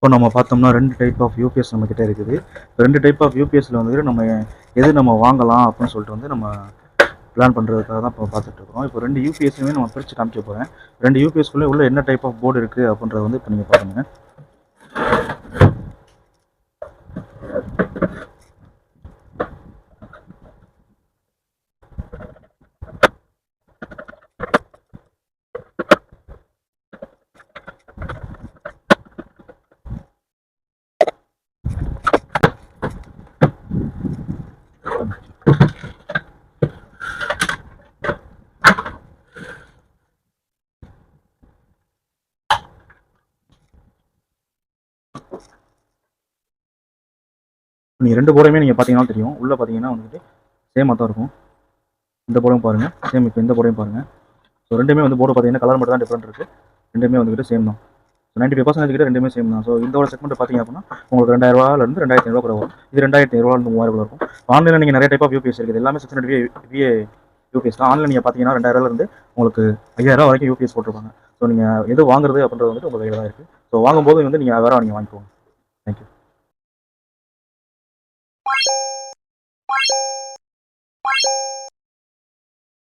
இப்போ நம்ம பார்த்தோம்னா 2 டைப் ஆஃப் யூபிஎஸ் நம்மக்கிட்ட இருக்குது. 2 டைப் ஆஃப் யூபிஎஸ்ல வந்துட்டு நம்ம எது நம்ம வாங்கலாம் அப்படின்னு சொல்லிட்டு வந்து நம்ம பிளான் பண்ணுறதுக்காக தான் இப்போ பார்த்துட்ருக்கோம். இப்போ 2 யூபிஎஸ்ஸுமே நம்ம பிரித்து காமிக்க போகிறேன். 2 யூபிஎஸ்க்குள்ளே உள்ள என்ன டைப் ஆஃப் போர்டு இருக்குது அப்படின்றத வந்து இப்போ நீங்கள் பாருங்கள். நீங்கள் 2 போர்டையுமே நீங்கள் பார்த்தீங்கன்னா தெரியும். உள்ளே பார்த்தீங்கன்னா வந்துட்டு சேமாக தான் இருக்கும். இந்த போர்டையும் பாருங்கள், சேம். இப்போ இந்த போர்டையும் பாருங்கள். ஸோ ரெண்டுமே வந்து போர்டு பார்த்தீங்கன்னா கலர் மட்டும் தான் டிஃப்ரெண்ட் இருக்குது. ரெண்டுமே வந்துட்டு சேம் தான். 95% கிட்ட ரெண்டுமே சேம் தான். ஸோ இதோட செக்மெண்ட் பார்த்தீங்க அப்படின்னா உங்களுக்கு 2000 2500 கூட வரும். இது 2500 3000 இருக்கும். ஆன்லைனில் நீங்கள் நிறைய டைப் ஆஃப் யூபிஎஸ் இருக்குது. எல்லாமே 600 விஏ யூபிஎஸ் தான். ஆன்லைன் நீங்கள் பார்த்தீங்கன்னா 2000 உங்களுக்கு 5000 வரைக்கும் யூபிஎஸ் போட்டிருப்பாங்க. ஸோ நீங்கள் எது வாங்குறது அப்படின்றது வந்துட்டு உங்கள் கையில் தான் இருக்குது. ஸோ வாங்கும்போது வந்து நீங்கள் வேறு நீங்கள் வாங்கிக்கோங்க. தேங்க்யூ.